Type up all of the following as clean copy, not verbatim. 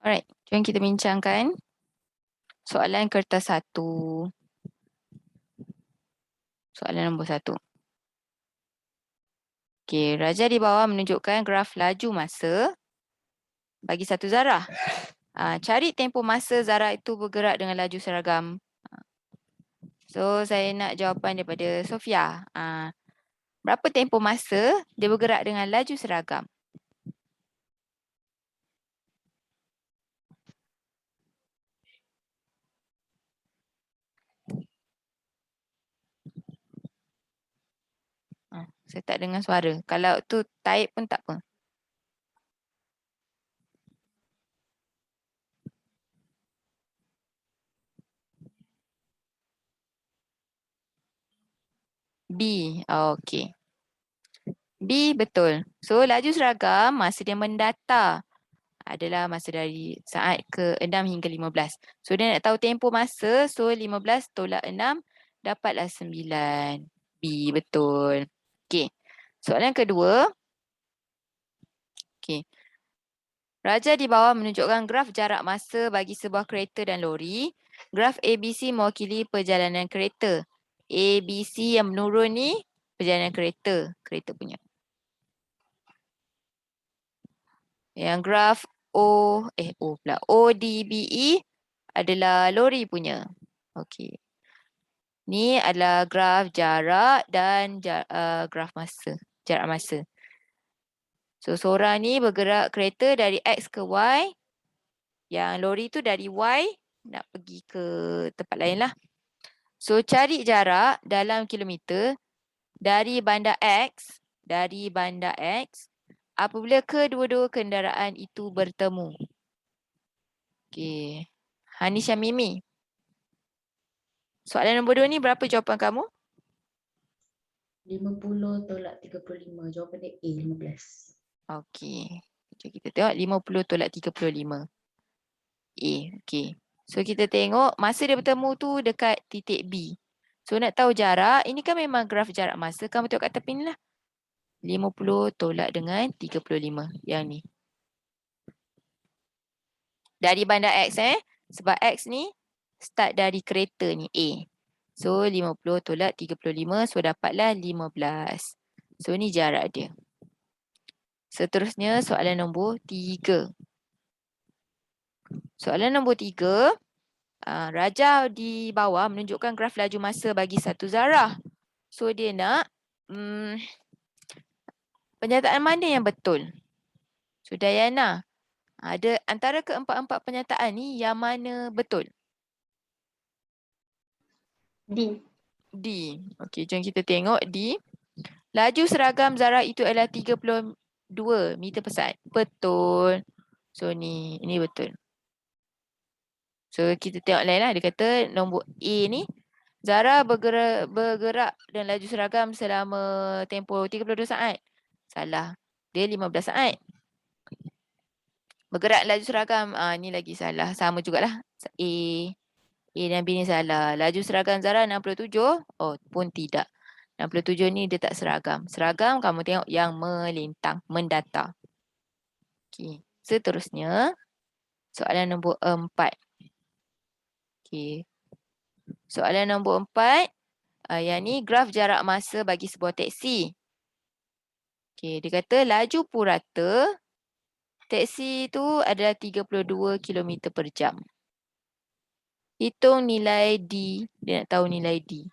Alright, jom kita bincangkan soalan kertas 1. Soalan nombor 1. Okey, raja di bawah menunjukkan graf laju masa bagi satu zarah. Cari tempoh masa zarah itu bergerak dengan laju seragam. So, saya nak jawapan daripada Sofia. Berapa tempoh masa dia bergerak dengan laju seragam? Saya tak dengar suara. Kalau tu type pun tak apa. B. Okey. B betul. So, laju seragam masa dia mendata adalah masa dari saat ke-6 hingga 15. So, dia nak tahu tempoh masa. So, 15 tolak 6 dapatlah 9. B betul. Okey. Soalan kedua. Okey. Raja di bawah menunjukkan graf jarak masa bagi sebuah kereta dan lori. Graf ABC mewakili perjalanan kereta. ABC yang menurun ni perjalanan kereta. Kereta punya. Yang graf ODBE adalah lori punya. Okey. Ni adalah graf jarak dan graf masa. Jarak masa. So, seorang ni bergerak kereta dari X ke Y. Yang lori tu dari Y nak pergi ke tempat lain lah. So, cari jarak dalam kilometer dari bandar X. Dari bandar X. Apabila kedua-dua kenderaan itu bertemu. Okey. Hanisha Mimi. Soalan nombor 2 ni berapa jawapan kamu? 50 tolak 35. Jawapan dia A, 15. Okey. Jom kita tengok 50 tolak 35. A. Okey. So kita tengok masa dia bertemu tu dekat titik B. So nak tahu jarak, ini kan memang graf jarak masa. Kamu tengok kat tepi ni lah. 50 tolak dengan 35. Yang ni. Dari bandar X Sebab X ni start dari kereta ni A. So 50 tolak 35. So dapatlah 15. So ni jarak dia. Seterusnya soalan nombor 3. Soalan nombor 3. Raja di bawah menunjukkan graf laju masa bagi satu zarah. So dia nak pernyataan mana yang betul? So Dayana, ada antara keempat-empat pernyataan ni yang mana betul? D. D. Okey, jom kita tengok D. Laju seragam zarah itu adalah 32 meter per saat. Betul. So ini betul. So kita tengok lain lah. Dia kata nombor A ni. Zarah bergerak dan laju seragam selama tempoh 32 saat. Salah. Dia 15 saat. Bergerak laju seragam. Ni lagi salah. Sama jugalah. A. A dan B ni salah. Laju seragam Zarah 67. Oh pun tidak. 67 ni dia tak seragam. Seragam kamu tengok yang melintang. Mendata. Okey. Seterusnya. Soalan nombor 4. Okey. Soalan nombor 4. Yang ni graf jarak masa bagi sebuah teksi. Okey, dia kata laju purata teksi tu adalah 32 km per jam. Hitung nilai D. Dia nak tahu nilai D.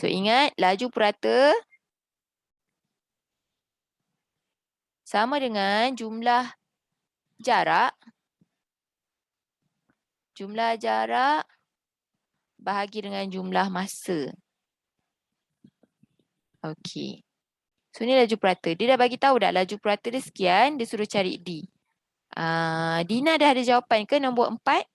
So ingat laju purata sama dengan jumlah jarak. Jumlah jarak bahagi dengan jumlah masa. Okey. So ni laju purata. Dia dah bagi tahu dah laju purata dia sekian. Dia suruh cari D. Dina dah ada jawapan ke nombor 4?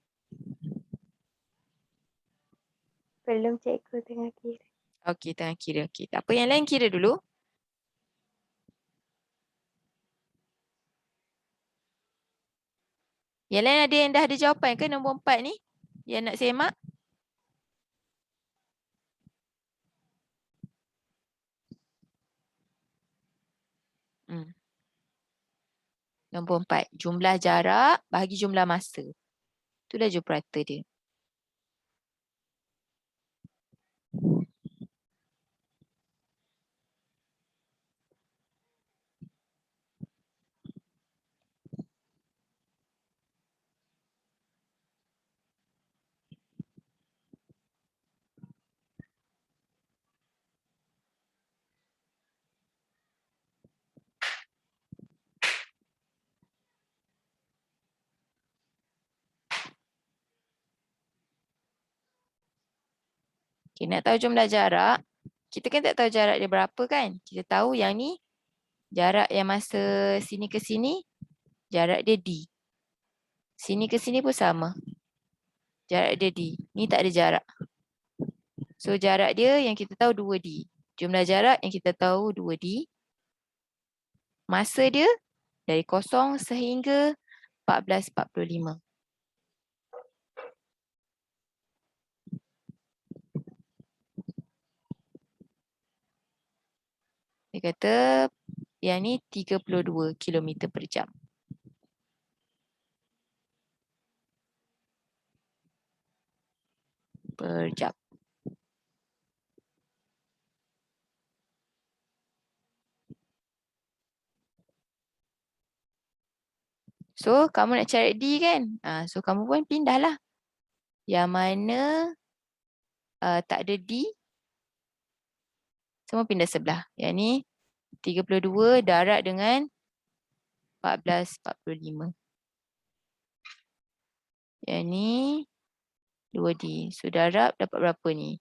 Belum cikgu tengah kira. Okey, tengah kira. Okey, tak apa, yang lain kira dulu. Yang lain ada yang dah ada jawapan ke nombor 4 ni? Yang nak semak? Nombor 4. Jumlah jarak bahagi jumlah masa. Itulah jumlah dia. Okay, nak tahu jumlah jarak, kita kan tak tahu jarak dia berapa kan? Kita tahu yang ni jarak yang masa sini ke sini, jarak dia D. Sini ke sini pun sama. Jarak dia D. Ni tak ada jarak. So jarak dia yang kita tahu 2D. Jumlah jarak yang kita tahu 2D. Masa dia dari 0 sehingga 14.45. Dia kata yang ni 32 km per jam. Per jam. So, kamu nak cari D kan? So, kamu pun pindahlah. Yang mana tak ada D, semua pindah sebelah. Yang ni 32 darab dengan 14.45. Yang ni 2D. So, darab dapat berapa ni?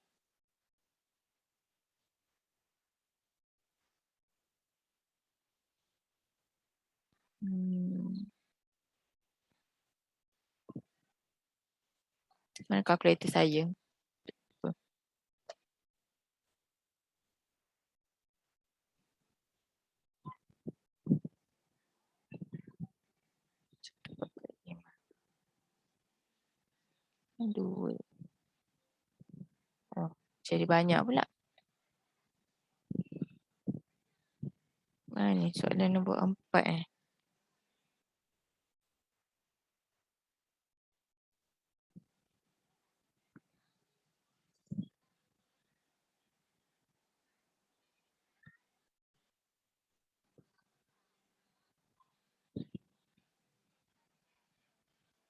Mana kalkulator saya? Dua. Oh, jadi banyak pula. Mana ni soalan nombor 4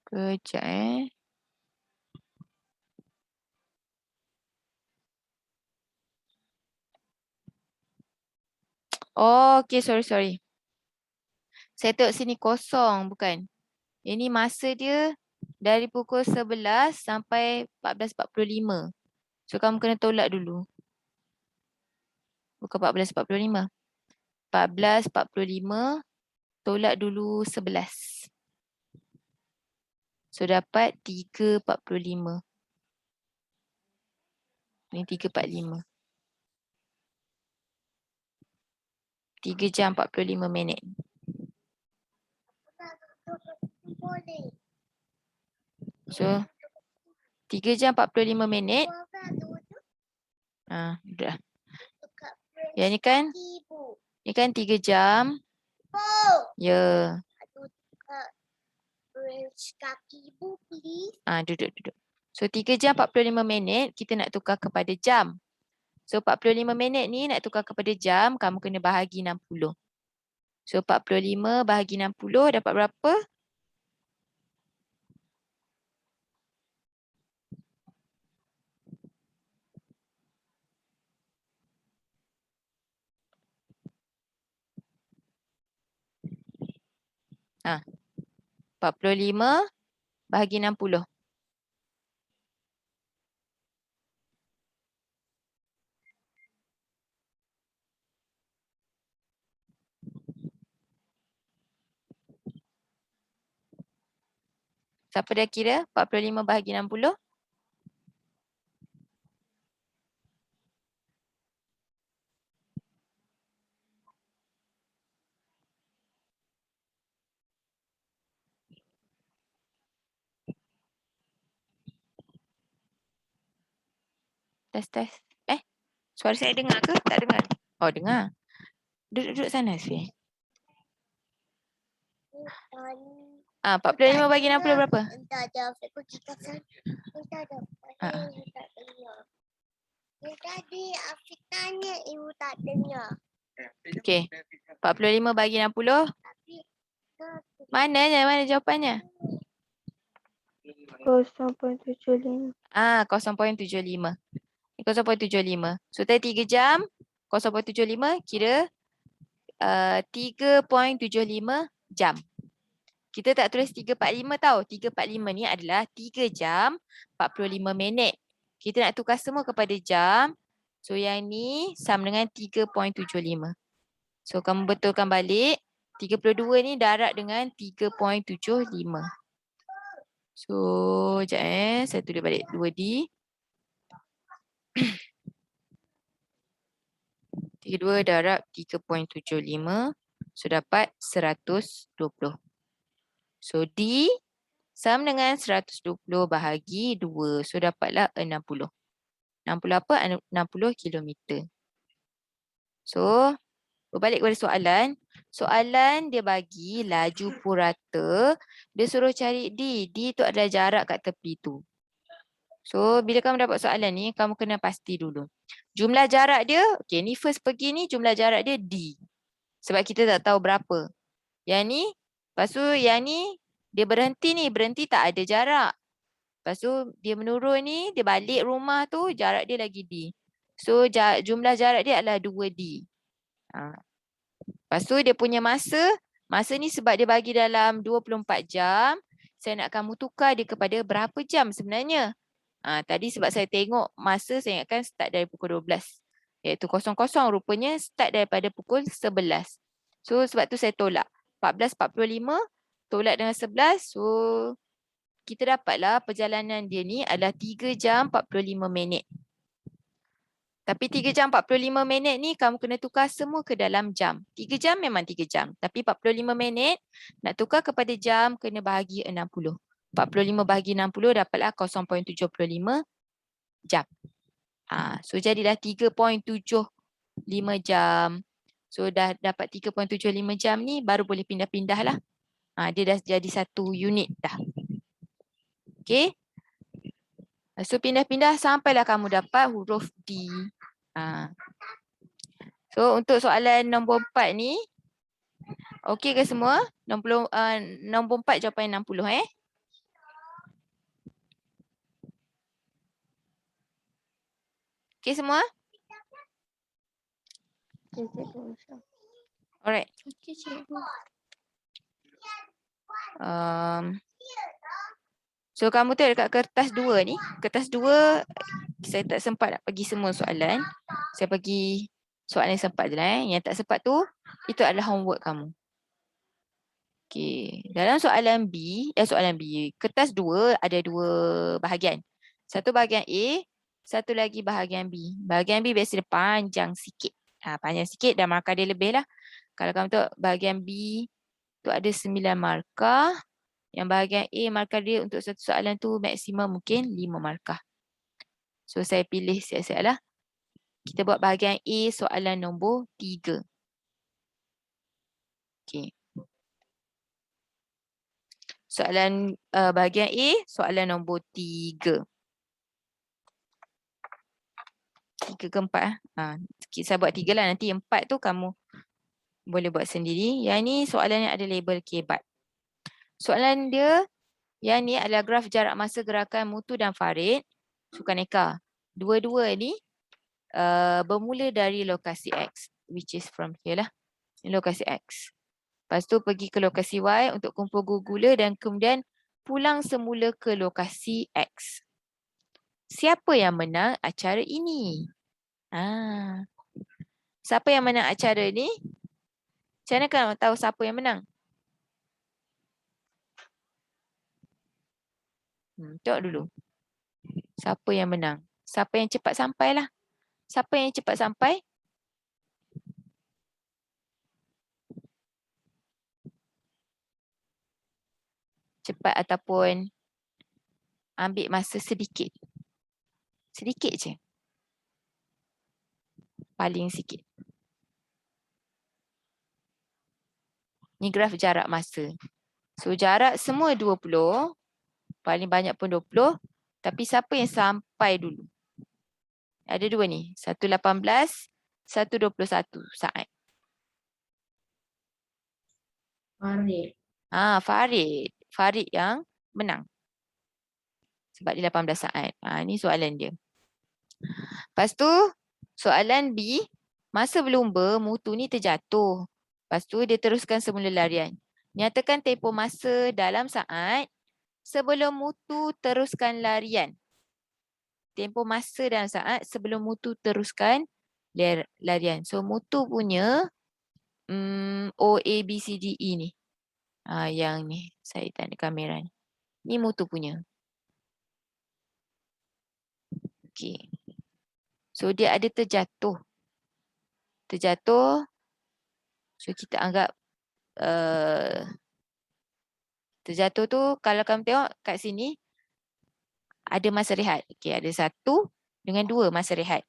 Kejap Oh, okay, sorry. Saya tengok sini kosong, bukan. Ini masa dia dari pukul 11 sampai 14.45. So, kamu kena tolak dulu. Bukan 14.45. 14.45 tolak dulu 11. So, dapat 3.45. Ini 3.45. 3 jam 45 minit. So, 3 jam 45 minit. Dah. Yang ni kan 3 jam. Ya. Kaki ibu, please. Duduk. So, 3 jam 45 minit kita nak tukar kepada jam. So, 45 minit ni nak tukar kepada jam, kamu kena bahagi 60. So, 45 bahagi 60 dapat berapa? Ha. 45 bahagi 60. Siapa dah kira 45 bahagi 60? Tes. Suara saya dengar ke? Tak dengar? Oh, dengar. Duduk sana sih. Ah, 45 bagi 60 berapa? Entah ada Afiq pergi kawasan. Entah ada. Ah. Ibu tak dengar. Tadi Afiq tanya ibu tak dengar. Okey. 45 bagi 60. Tapi Mana jawapannya? 0.75. Ah, 0.75. 0.75. So tadi 3 jam, 0.75 kira 3.75 jam. Kita tak tulis 3.45 tau. 3.45 ni adalah 3 jam 45 minit. Kita nak tukar semua kepada jam. So yang ni sama dengan 3.75. So kamu betulkan balik. 32 ni darab dengan 3.75. So sekejap saya tulis balik 2D. 32 darab 3.75. So dapat 120. So D sama dengan 120 bahagi 2. So dapatlah 60. 60 apa? 60 kilometer. So berbalik kepada soalan. Soalan dia bagi laju purata. Dia suruh cari D. D tu adalah jarak kat tepi tu. So bila kamu dapat soalan ni, kamu kena pasti dulu. Jumlah jarak dia, okay ni first pergi ni jumlah jarak dia D. Sebab kita tak tahu berapa. Yang ni, lepas tu yang ni, dia berhenti tak ada jarak. Lepas tu dia menurun ni, dia balik rumah tu, jarak dia lagi D. So jumlah jarak dia adalah 2D. Lepas tu dia punya masa ni sebab dia bagi dalam 24 jam, saya nak kamu tukar dia kepada berapa jam sebenarnya. Tadi sebab saya tengok masa, saya ingatkan start dari pukul 12. Iaitu 00 rupanya start daripada pukul 11. So sebab tu saya tolak. 14.45 tolak dengan 11. So kita dapatlah perjalanan dia ni adalah 3 jam 45 minit. Tapi 3 jam 45 minit ni kamu kena tukar semua ke dalam jam. 3 jam memang 3 jam. Tapi 45 minit nak tukar kepada jam kena bahagi 60. 45 bahagi 60 dapatlah 0.75 jam. So jadilah 3.75 jam. So dah dapat 3.75 jam ni baru boleh pindah-pindah lah. Dia dah jadi satu unit dah. Okay. So pindah-pindah sampailah kamu dapat huruf D. So untuk soalan nombor 4 ni, okey ke semua? Nombor 4 jawapan 60 Okey semua? Alright. Okey, cikgu. So kamu tengok dekat kertas 2 ni. Kertas 2 saya tak sempat nak bagi semua soalan. Saya bagi soalan yang sempat je lah. Yang tak sempat tu, itu adalah homework kamu. Okey. Dalam soalan B, kertas 2 ada 2 bahagian. Satu bahagian A, satu lagi bahagian B. Bahagian B biasa dia panjang sikit. Panjang sikit dan markah dia lebih lah. Kalau kamu tengok bahagian B tu ada 9 markah. Yang bahagian A markah dia untuk satu soalan tu maksimum mungkin 5 markah. So saya pilih siap-siap lah. Kita buat bahagian A soalan nombor 3. Okey. Soalan bahagian A soalan nombor 3. 3 ke 4 saya buat 3 lah. Nanti 4 tu kamu boleh buat sendiri. Yang ni soalan yang ada label kebat. Soalan dia, yang ni adalah graf jarak masa gerakan Mutu dan Farid sukan Eka. Dua-dua ni bermula dari lokasi X, which is from here lah. Lokasi X. Lepas tu pergi ke lokasi Y untuk kumpul gula dan kemudian pulang semula ke lokasi X. Siapa yang menang acara ini? Siapa yang menang acara ni? Macam mana kamu tahu siapa yang menang? Tengok dulu. Siapa yang menang? Siapa yang cepat sampai lah. Siapa yang cepat sampai? Cepat ataupun ambil masa sedikit. Sedikit je. Paling sikit. Ni graf jarak masa. So jarak semua 20, paling banyak pun 20, tapi siapa yang sampai dulu? Ada dua ni, 1:18, 1:21 saat. Farid. Farid. Farid yang menang. Sebab dia 18 saat. Ni soalan dia. Lepas tu, soalan B, masa berlumba, mutu ni terjatuh. Lepas tu, dia teruskan semula larian. Nyatakan tempoh masa dalam saat sebelum mutu teruskan larian. Tempoh masa dalam saat sebelum mutu teruskan larian. So, mutu punya O, A, B, C, D, E ni. Yang ni, saya tanda kamera ni. Ni mutu punya. Okay. So, dia ada terjatuh. Terjatuh. So, kita anggap terjatuh tu, kalau kamu tengok kat sini, ada masa rehat. Okay, ada 1 dengan 2 masa rehat.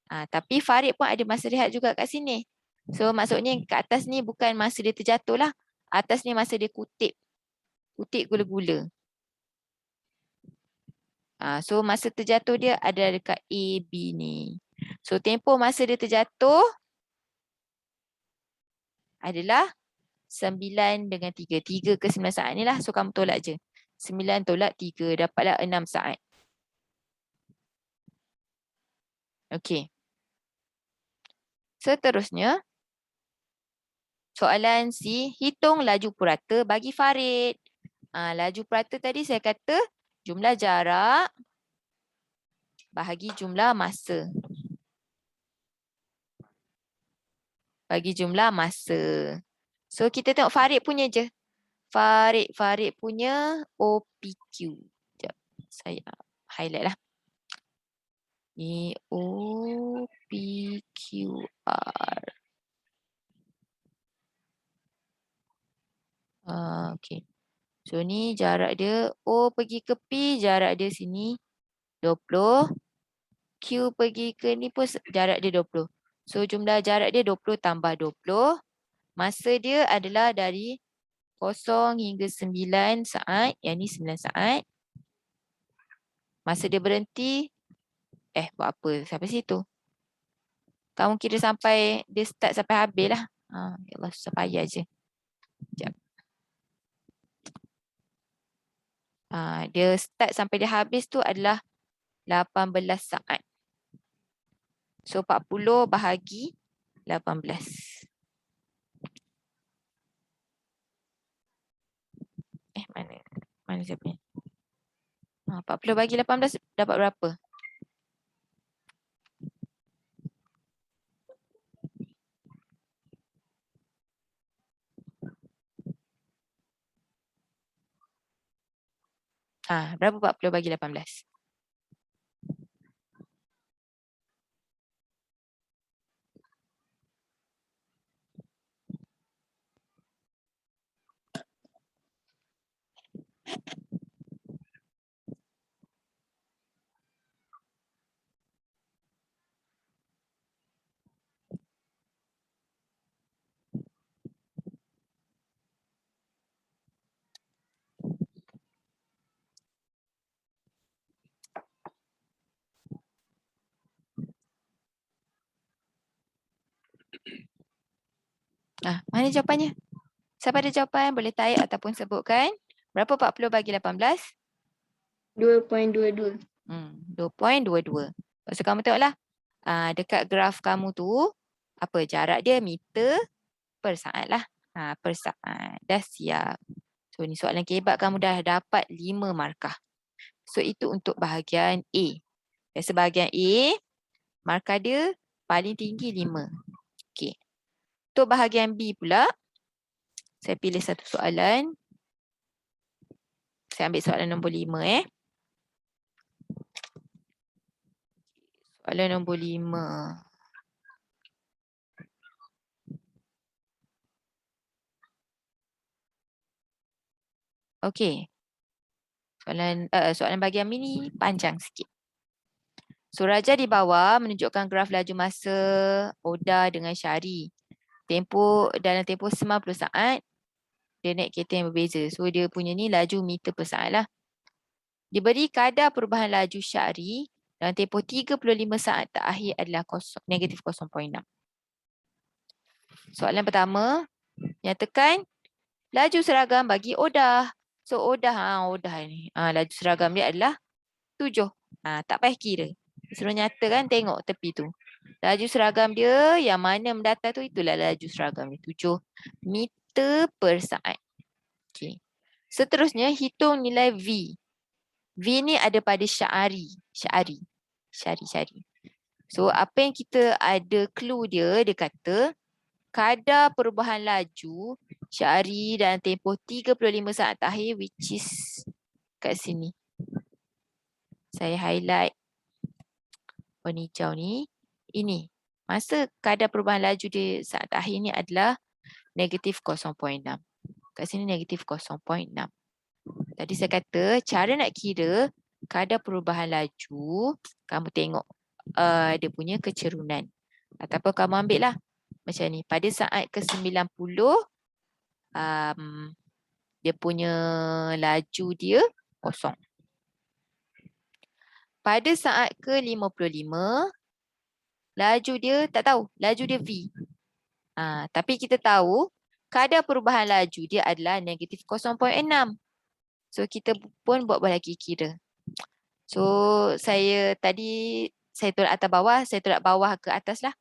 Tapi Farid pun ada masa rehat juga kat sini. So, maksudnya kat atas ni bukan masa dia terjatuh lah. Atas ni masa dia kutip. Kutip gula-gula. So, masa terjatuh dia ada dekat A, B ni. So, tempoh masa dia terjatuh adalah 9 dengan 3. 3 ke 9 saat ni lah. So, kamu tolak je. 9 tolak 3. Dapatlah 6 saat. Okey. Seterusnya, soalan C. Hitung laju purata bagi Farid. Laju purata tadi saya kata jumlah jarak bahagi jumlah masa. Bagi jumlah masa. So, kita tengok Farid punya je. Farid punya OPQ. Sekejap. Saya highlight lah. Ni OPQR. Okay. So, ni jarak dia. O pergi ke P, jarak dia sini 20. Q pergi ke ni pun jarak dia 20. So, jumlah jarak dia 20 tambah 20. Masa dia adalah dari 0 hingga 9 saat. Yang ni 9 saat. Masa dia berhenti. Buat apa? Sampai situ. Kamu kira sampai, dia start sampai habis lah. Ya Allah, susah payah je. Sekejap. Dia start sampai dia habis tu adalah 18 saat. So, 40 bahagi 18. Mana siapa ni? 40 bagi 18 dapat berapa? Berapa 40 bagi 18? Mana jawapannya? Siapa ada jawapan? Boleh type ataupun sebutkan. Berapa 40 bagi 18? 2.22. 2.22. Lepas tu kamu tengoklah. Dekat graf kamu tu, apa jarak dia? Meter per saat lah. Per saat. Dah siap. So, ni soalan kebat kamu dah dapat 5 markah. So, itu untuk bahagian A. Biasa bahagian A, markah dia paling tinggi 5. Okey. Untuk bahagian B pula, saya pilih satu soalan. Saya ambil soalan nombor 5. Soalan nombor 5. Okey. Soalan bahagian B ni panjang sikit. So, raja di bawah menunjukkan graf laju masa Oda dengan Syari. dalam tempoh 90 saat, dia naik kereta yang berbeza. So dia punya ni laju meter per saat lah. Diberi kadar perubahan laju syari dalam tempoh 35 saat terakhir adalah negatif 0.6. Soalan pertama, nyatakan laju seragam bagi Odah. So Odah ni. Laju seragam dia adalah 7. Tak payah kira. Suruh nyatakan, tengok tepi tu. Laju seragam dia yang mana mendatar tu, itulah laju seragam dia. 7 meter per saat. Okay. Seterusnya, hitung nilai V. V ni ada pada syari. So, apa yang kita ada clue dia kata kadar perubahan laju syari dalam tempoh 35 saat terakhir, which is kat sini. Saya highlight warna hijau ni. Ini. Masa kadar perubahan laju di saat terakhir ni adalah negatif 0.6. Kat sini negatif 0.6. Tadi saya kata cara nak kira kadar perubahan laju, kamu tengok dia punya kecerunan. Ataupun kamu ambil lah macam ni. Pada saat ke-90, dia punya laju dia kosong. Pada saat ke-55, laju dia tak tahu. Laju dia V. Tapi kita tahu kadar perubahan laju dia adalah negatif 0.6. So kita pun buat lagi kira. So saya tolak atas bawah, saya tolak bawah ke atas lah.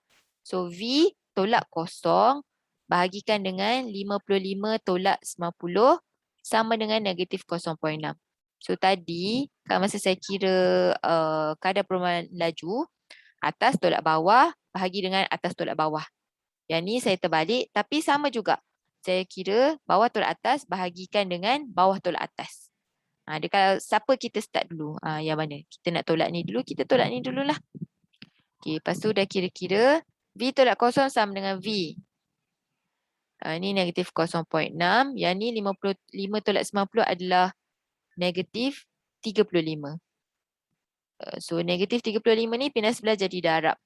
So V tolak kosong bahagikan dengan 55 tolak 90 sama dengan negatif 0.6. So tadi masa saya kira kadar perubahan laju, atas tolak bawah bahagi dengan atas tolak bawah. Yang ni saya terbalik tapi sama juga. Saya kira bawah tolak atas bahagikan dengan bawah tolak atas. Dia kalau siapa kita start dulu? Yang mana? Kita nak tolak ni dulu, kita tolak ni dululah. Okey, lepas tu dah kira-kira V tolak kosong sama dengan V. Ni negatif 0.6. Yang ni 55 tolak 90 adalah negatif 35. So negatif 35 ni pindah sebelah jadi darab.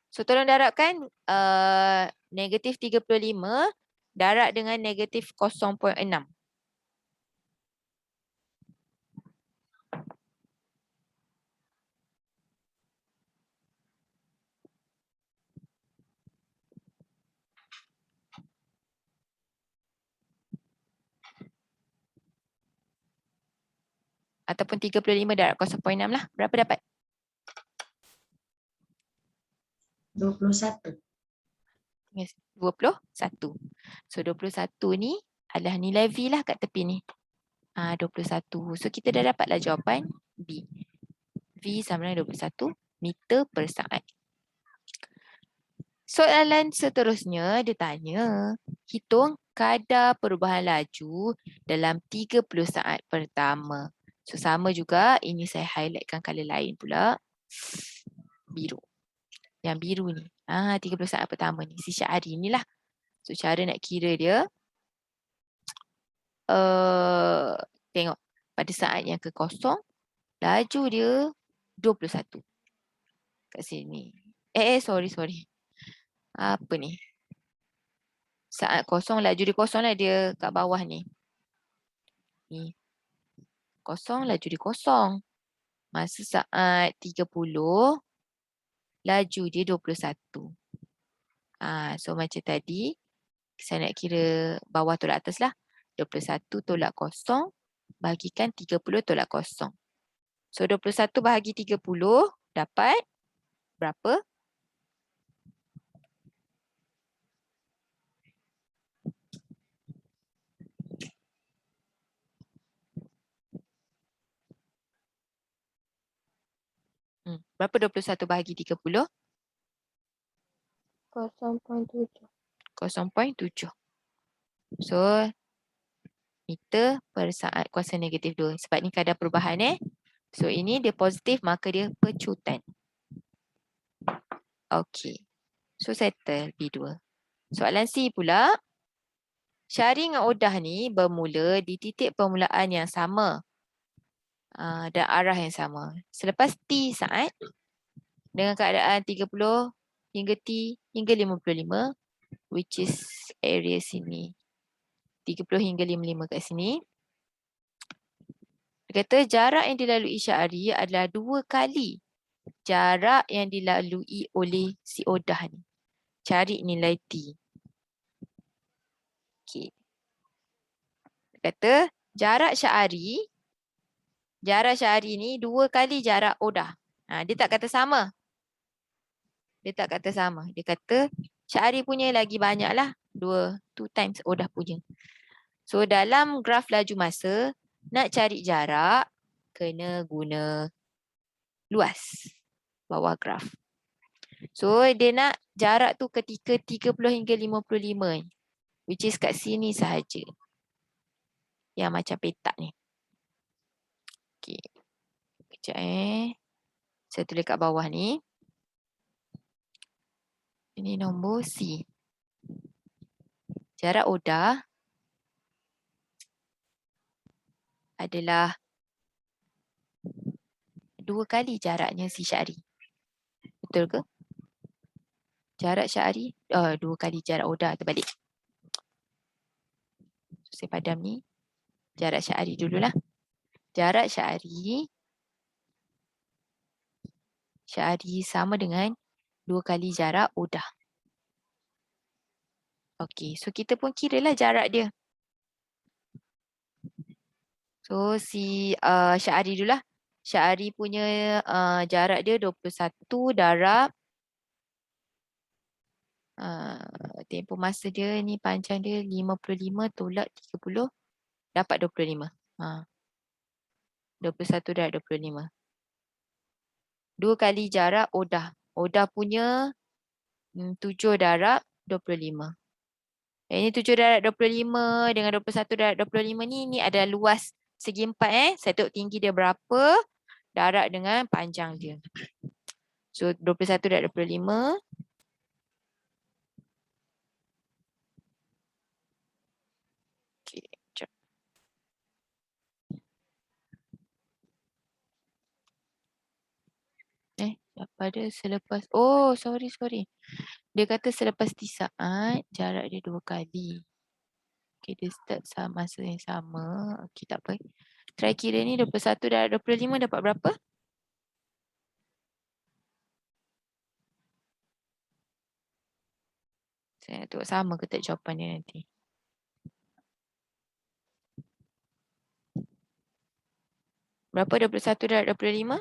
So tolong darabkan negatif 35 darab dengan negatif 0.6. Ataupun 35 darab 0.6 lah. Berapa dapat? 21. 21. So 21 ni adalah nilai V lah kat tepi ni. 21. So kita dah dapatlah jawapan B. V sama dengan 21 meter per saat. Soalan seterusnya dia tanya, hitung kadar perubahan laju dalam 30 saat pertama. So sama juga, ini saya highlightkan color lain pula. Biru. Yang biru ni. 30 saat pertama ni. Si syari ni lah. So cara nak kira dia. Tengok. Pada saat yang ke kosong. Laju dia 21. Kat sini. Sorry. Apa ni? Saat kosong. Laju dia kosong lah dia kat bawah ni. Ni. Kosong. Laju dia kosong. Masa saat 30. Laju dia 21. So macam tadi, saya nak kira bawah tolak atas lah. 21 tolak kosong, bahagikan 30 tolak kosong. So 21 bahagi 30 dapat berapa? Berapa 21 bahagi 30? 0.7. 0.7. So, meter per saat kuasa negatif 2. Sebab ni kadar perubahan So, ini dia positif, maka dia pecutan. Okey. So, settle B2. Soalan C pula. Syari dengan Odah ni bermula di titik permulaan yang sama. Dan arah yang sama. Selepas T saat, dengan keadaan 30 hingga T hingga 55, which is area sini. 30 hingga 55 kat sini. Dia kata jarak yang dilalui Syahri adalah 2 kali jarak yang dilalui oleh si Odah ni. Cari nilai T. Okay. Dia kata jarak Syahri ni 2 kali jarak Odah. Dia tak kata sama. Dia kata Syahri punya lagi banyak lah. 2 times Odah punya. So dalam graf laju masa, nak cari jarak, kena guna luas bawah graf. So dia nak jarak tu ketika 30 hingga 55 ni. Which is kat sini sahaja. Yang macam petak ni. Okay. Kejap Saya tulis kat bawah ni. Ini nombor C. Jarak Odah adalah 2 kali jaraknya si Syahri. Betul ke? Jarak Syahri 2 kali jarak Odah, terbalik. So, saya padam ni. Jarak Syahri dululah. Jarak Syahri sama dengan 2 kali jarak Odah. Okey, so kita pun kiralah jarak dia. So si Syahri dululah. Syahri punya jarak dia 21 darab tempoh masa dia ni panjang dia 55 tolak 30 dapat 25. 21 darab 25. 2 kali jarak Odah. Odah punya 7 darab 25. Ini 7 darab 25 dengan 21 darab 25 ni ada luas segi 4 Saya tengok tinggi dia berapa, darab dengan panjang dia. So 21 darab 25. Okey, jap. Pada selepas, sorry. Dia kata selepas tisaat, jarak dia 2 kali. Okay, dia start masa yang sama. Okay, tak apa. Try kira ni 21 darab 25 dapat berapa? Saya nak tengok sama ke tak jawapan dia nanti. Berapa 21 darab 25?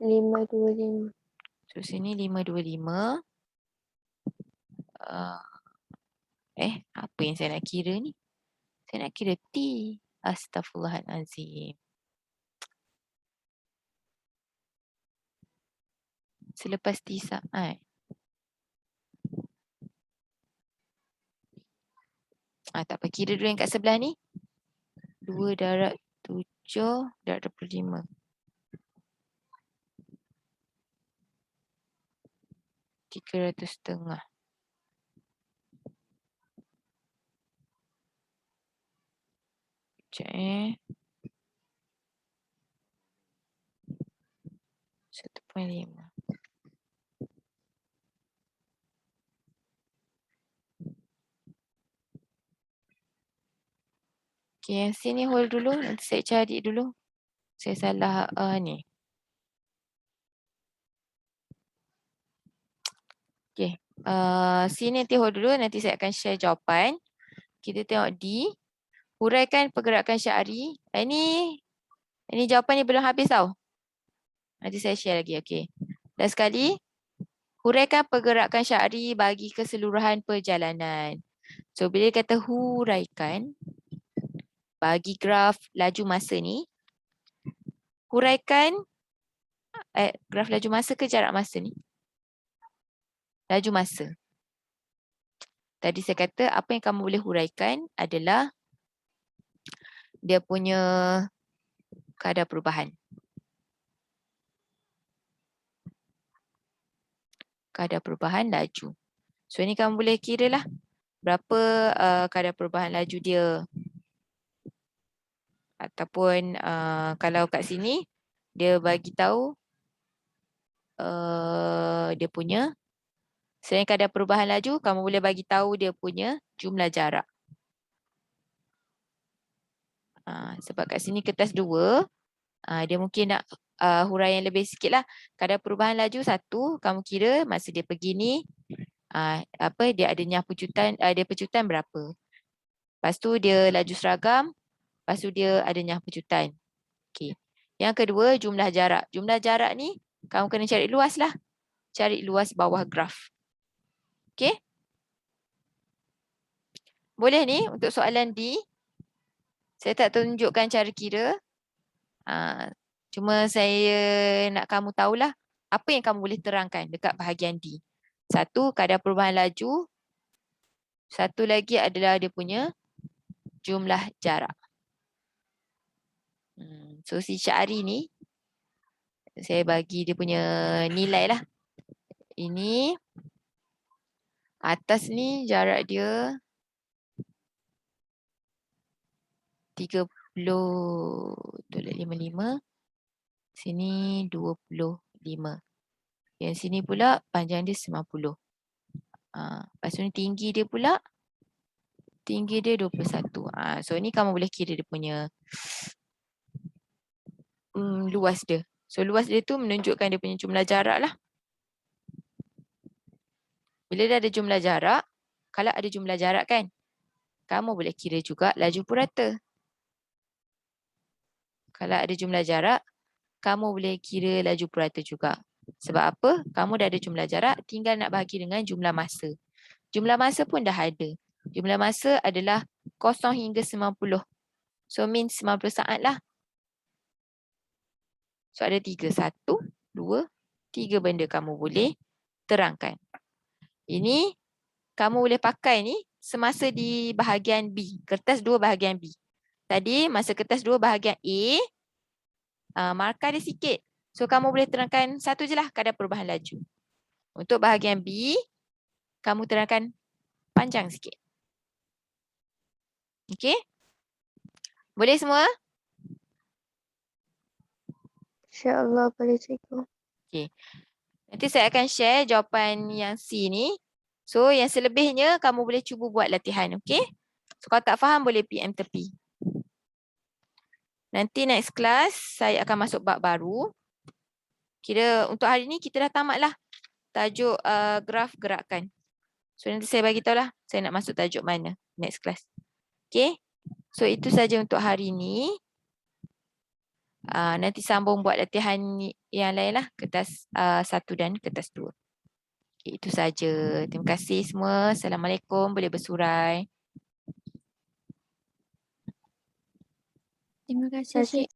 525. So sini 525. Apa yang saya nak kira ni? Saya nak kira T. Astaghfirullahalazim. Selepas T saat. Tak apa, kira dulu yang kat sebelah ni. 2 darab 7 darab 25. 300 setengah. Sekejap 1.5. Okay, yang sini hold dulu. Nanti saya cari dulu. Saya salah ni. Okay. Sini nanti hold dulu. Nanti saya akan share jawapan. Kita tengok D. Huraikan pergerakan Syahri. Ini jawapan ni belum habis tau. Nanti saya share lagi. Okay. Dan sekali. Huraikan pergerakan Syahri bagi keseluruhan perjalanan. So, bila kata huraikan. Bagi graf laju masa ni. Huraikan. Graf laju masa ke jarak masa ni? Laju masa. Tadi saya kata apa yang kamu boleh huraikan adalah dia punya kadar perubahan. Kadar perubahan laju. So ini kamu boleh kira lah berapa kadar perubahan laju dia. Ataupun kalau kat sini dia bagi tahu dia punya, selain kadar perubahan laju, kamu boleh bagi tahu dia punya jumlah jarak. Sebab kat sini kertas 2, dia mungkin nak huraian lebih sikit lah. Kadar perubahan laju 1, kamu kira masa dia pergi ni, dia ada nyah pecutan, dia pecutan berapa. Lepas tu dia laju seragam, lepas tu dia ada nyah pecutan. Okay. Yang kedua, jumlah jarak. Jumlah jarak ni, kamu kena cari luas lah. Cari luas bawah graf. Okay. Boleh ni untuk soalan D. Saya tak tunjukkan cara kira. Cuma saya nak kamu tahulah apa yang kamu boleh terangkan dekat bahagian D. 1, kadar perubahan laju. 1 lagi adalah dia punya jumlah jarak. So si Syahri ni, saya bagi dia punya nilai lah. Ini atas ni jarak dia 30.55. Sini 25. Yang sini pula panjang dia 90. Lepas tu ni tinggi dia pula, tinggi dia 21. So ni kamu boleh kira dia punya luas dia. So luas dia tu menunjukkan dia punya jumlah jarak lah. Bila dah ada jumlah jarak, kalau ada jumlah jarak kan, kamu boleh kira juga laju purata. Kalau ada jumlah jarak, kamu boleh kira laju purata juga. Sebab apa? Kamu dah ada jumlah jarak, tinggal nak bahagi dengan jumlah masa. Jumlah masa pun dah ada. Jumlah masa adalah 0 hingga 90. So min 90 saat lah. So ada 3. 1, 2, 3 benda kamu boleh terangkan. Ini kamu boleh pakai ni semasa di bahagian B. Kertas 2 bahagian B. Tadi masa kertas 2 bahagian A, markah dia sikit. So kamu boleh terangkan satu je lah kadar perubahan laju. Untuk bahagian B, kamu terangkan panjang sikit. Okey? Boleh semua? InsyaAllah boleh cikgu. Okey. Nanti saya akan share jawapan yang C ni. So yang selebihnya kamu boleh cuba buat latihan. Okey? So kalau tak faham boleh PM tepi. Nanti next class saya akan masuk bab baru. Kira untuk hari ni kita dah tamat lah tajuk graf gerakan. So nanti saya bagi tahu lah saya nak masuk tajuk mana next class. Okay. So itu saja untuk hari ni. Nanti sambung buat latihan yang lain lah. Kertas 1 dan kertas 2. Okay, itu saja. Terima kasih semua. Assalamualaikum. Boleh bersurai. Terima kasih, Cik.